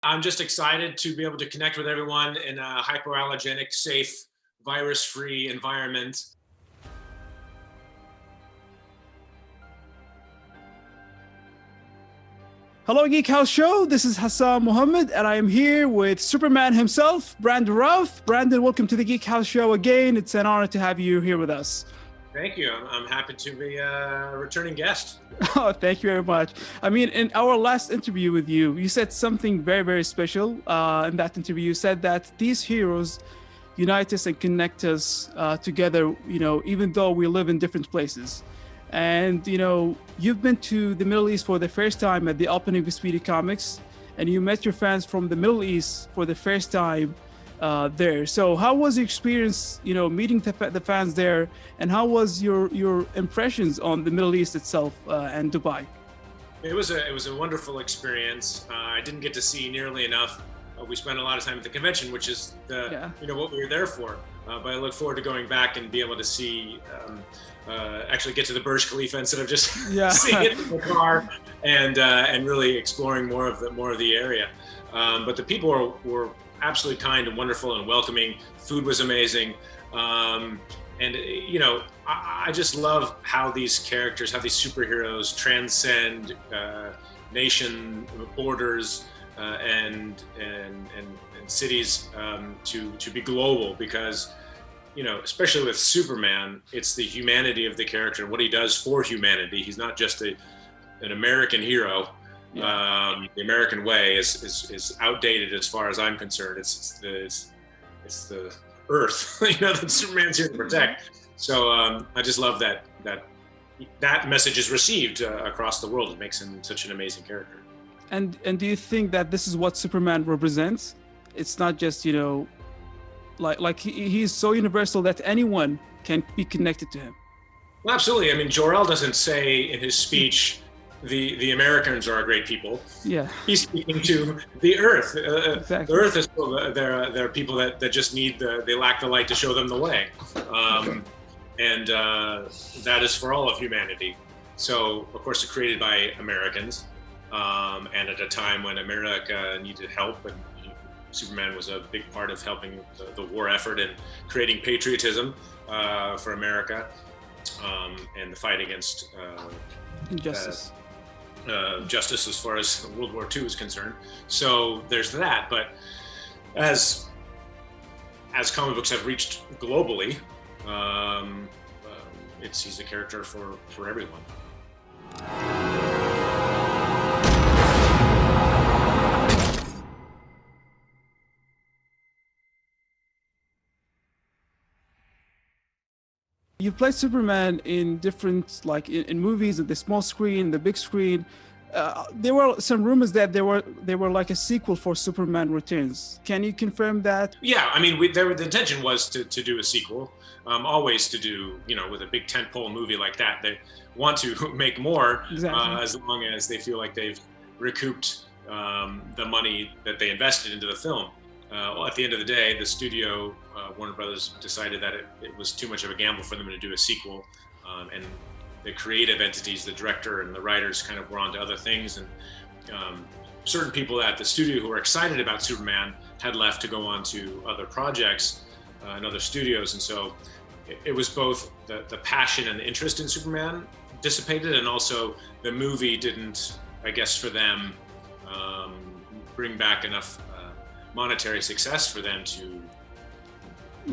I'm just excited to be able to connect with everyone in a hypoallergenic, safe, virus-free environment. Hello, Geek House Show. This is Hassan Mohammed, and I am here with Superman himself, Brandon Routh. Brandon, welcome to the Geek House Show again. It's an honor to have you here with us. Thank you. I'm happy to be a returning guest. Oh, thank you very much. I mean, in our last interview with you, you said something very, very special. In that interview, you said that these heroes unite us and connect us together, even though we live in different places. And, you've been to the Middle East for the first time at the opening of Speedy Comics, and you met your fans from the Middle East for the first time there. So how was your experience, meeting the fans there, and how was your impressions on the Middle East itself and Dubai? It was a wonderful experience. I didn't get to see nearly enough. We spent a lot of time at the convention, which is what we were there for. But I look forward to going back and be able to see, actually get to the Burj Khalifa instead of just seeing it in the car, and really exploring more of the area. But the people were absolutely kind and wonderful and welcoming. Food was amazing. I just love how these characters, how these superheroes transcend nation borders and cities to be global, because especially with Superman, it's the humanity of the character and what he does for humanity. He's not just an American hero. The American way is outdated as far as I'm concerned. It's the Earth, that Superman's here to protect. So I just love that message is received across the world. It makes him such an amazing character. And do you think that this is what Superman represents? It's not just like he's so universal that anyone can be connected to him. Well, absolutely. I mean, Jor-El doesn't say in his speech, the Americans are a great people. Yeah. He's speaking to the Earth. Exactly. The Earth is they're people that just need they lack the light to show them the way, and that is for all of humanity. So of course, it's created by Americans, and at a time when America needed help, and Superman was a big part of helping the war effort and creating patriotism for America, and the fight against injustice. Justice as far as World War II is concerned. So there's that. But as comic books have reached globally, he's a character for everyone. You've played Superman in different, in movies, at the small screen, the big screen. There were some rumors that they were like a sequel for Superman Returns. Can you confirm that? Yeah, I mean, the intention was to do a sequel, always to do, with a big tentpole movie like that. They want to make more, exactly. As long as they feel like they've recouped the money that they invested into the film. Well, at the end of the day, the studio, Warner Brothers, decided that it was too much of a gamble for them to do a sequel, and the creative entities, the director and the writers, kind of were on to other things, and certain people at the studio who were excited about Superman had left to go on to other projects and other studios, and so it was both the passion and the interest in Superman dissipated, and also the movie didn't, I guess, for them, bring back enough monetary success for them to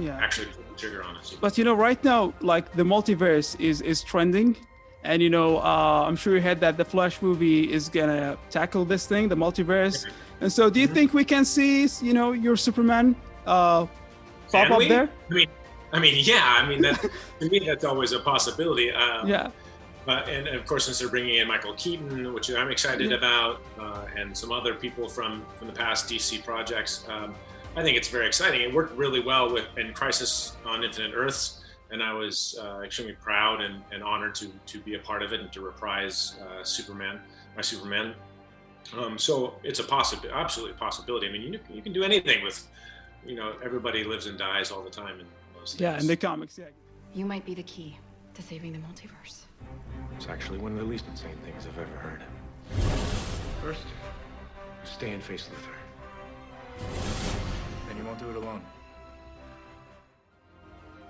actually put the trigger on it. But right now, the multiverse is trending, and I'm sure you heard that the Flash movie is gonna tackle this thing, the multiverse. And so, do you think we can see your Superman pop up there? I mean, that, to me, that's always a possibility. And of course, since they're bringing in Michael Keaton, which I'm excited about, and some other people from the past DC projects, I think it's very exciting. It worked really well in Crisis on Infinite Earths, and I was extremely proud and honored to be a part of it and to reprise my Superman. So it's absolutely a possibility. I mean, you can do anything with, everybody lives and dies all the time in those things. Yeah, in the comics, yeah. You might be the key to saving the multiverse. It's actually one of the least insane things I've ever heard. First, stay and face Luthor. And you won't do it alone.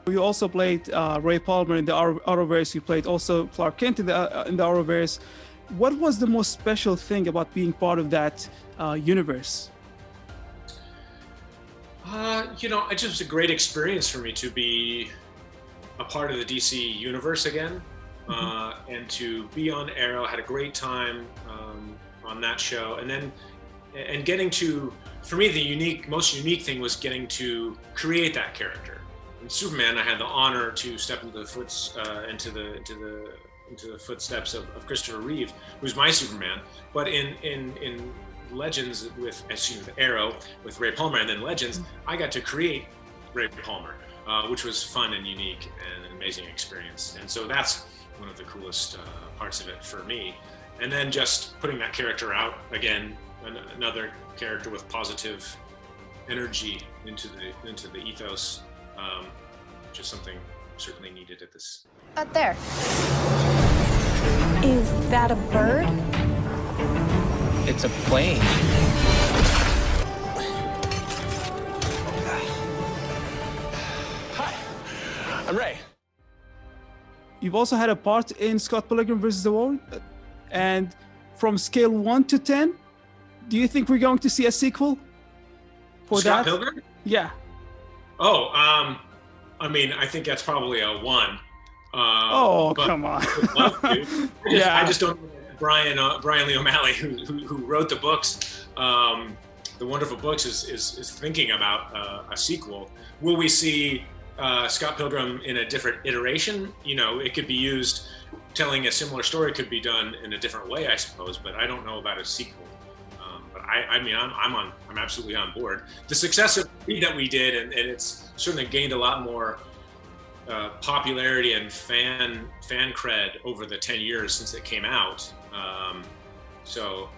You also played Ray Palmer in the Arrowverse. You played also Clark Kent in the Arrowverse. What was the most special thing about being part of that universe? It just was a great experience for me to be a part of the DC universe again, and to be on Arrow. Had a great time on that show, and getting to, for me, the most unique thing was getting to create that character. In Superman, I had the honor to step into the footsteps of Christopher Reeve, who's my Superman. But in Legends with Arrow with Ray Palmer, and then Legends, I got to create Ray Palmer, which was fun and unique and an amazing experience. And so that's one of the coolest parts of it for me. And then just putting that character out again, another character with positive energy into the ethos, which is something certainly needed at this. Up there. Is that a bird? It's a plane. Hi, I'm Ray. You've also had a part in Scott Pilgrim vs. the World. And from scale 1 to 10, do you think we're going to see a sequel for Scott that? Pilgrim? Yeah. Oh, I think that's probably a 1. Come on. I just don't. Brian Lee O'Malley, who wrote the books, the wonderful books, is thinking about a sequel. Will we see Scott Pilgrim in a different iteration? It could be used. Telling a similar story could be done in a different way, I suppose. But I don't know about a sequel. But I'm absolutely on board. The success of that we did, and it's certainly gained a lot more popularity and fan cred over the 10 years since it came out. So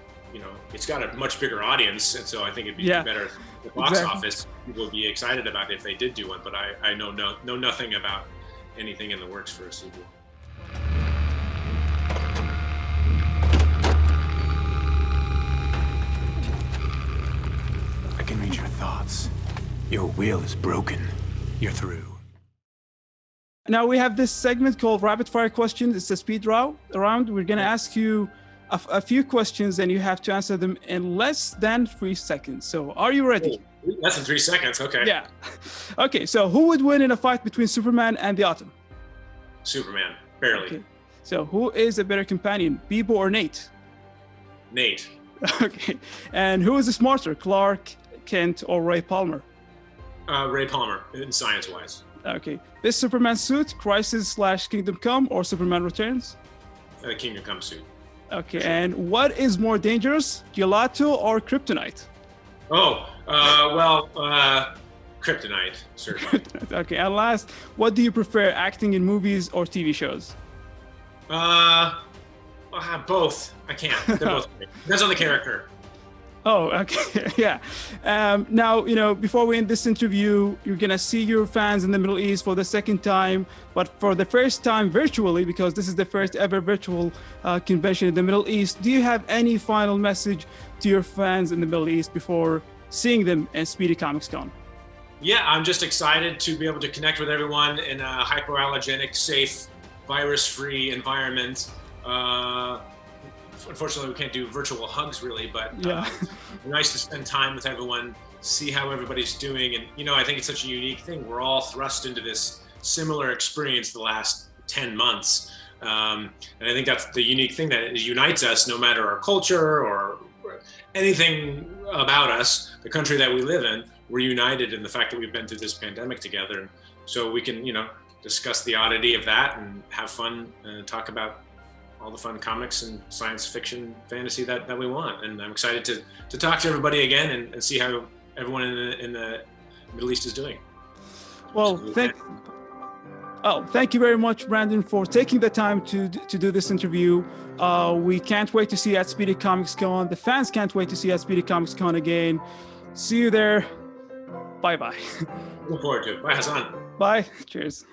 it's got a much bigger audience, and so I think it'd be better. The box office, people would be excited about it if they did do one. But I know nothing about anything in the works for a sequel. I can read your thoughts. Your wheel is broken. You're through. Now we have this segment called Rapid Fire Questions. It's a speed round. We're going to ask you a few questions, and you have to answer them in less than 3 seconds. So are you ready? Less than 3 seconds, okay. Yeah. Okay, so who would win in a fight between Superman and the Atom? Superman, barely. Okay. So who is a better companion, Bebo or Nate? Nate. Okay. And who is smarter, Clark Kent or Ray Palmer? Ray Palmer, in science-wise. Okay. This Superman suit, Crisis/Kingdom Come or Superman Returns? Kingdom Come suit. Okay. And what is more dangerous, gelato or kryptonite? Kryptonite, certainly. Okay. And last, what do you prefer, acting in movies or TV shows? Both. I can't. They're both great. Depends on the character. Oh, okay. Yeah. Now, before we end this interview, you're going to see your fans in the Middle East for the second time, but for the first time virtually, because this is the first ever virtual convention in the Middle East. Do you have any final message to your fans in the Middle East before seeing them at Speedy Comics Con? Yeah, I'm just excited to be able to connect with everyone in a hypoallergenic, safe, virus-free environment. Unfortunately, we can't do virtual hugs really, but nice to spend time with everyone, see how everybody's doing. And, I think it's such a unique thing. We're all thrust into this similar experience the last 10 months. And I think that's the unique thing that unites us, no matter our culture or anything about us, the country that we live in. We're united in the fact that we've been through this pandemic together. And so we can, discuss the oddity of that and have fun and talk about all the fun comics and science fiction fantasy that we want. And I'm excited to talk to everybody again and see how everyone in the Middle East is doing. Well, thank you very much, Brandon, for taking the time to do this interview. We can't wait to see you at Speedy Comics Con. The fans can't wait to see you at Speedy Comics Con again. See you there. Bye-bye. Look forward to it. Bye, Hassan. Bye. Cheers.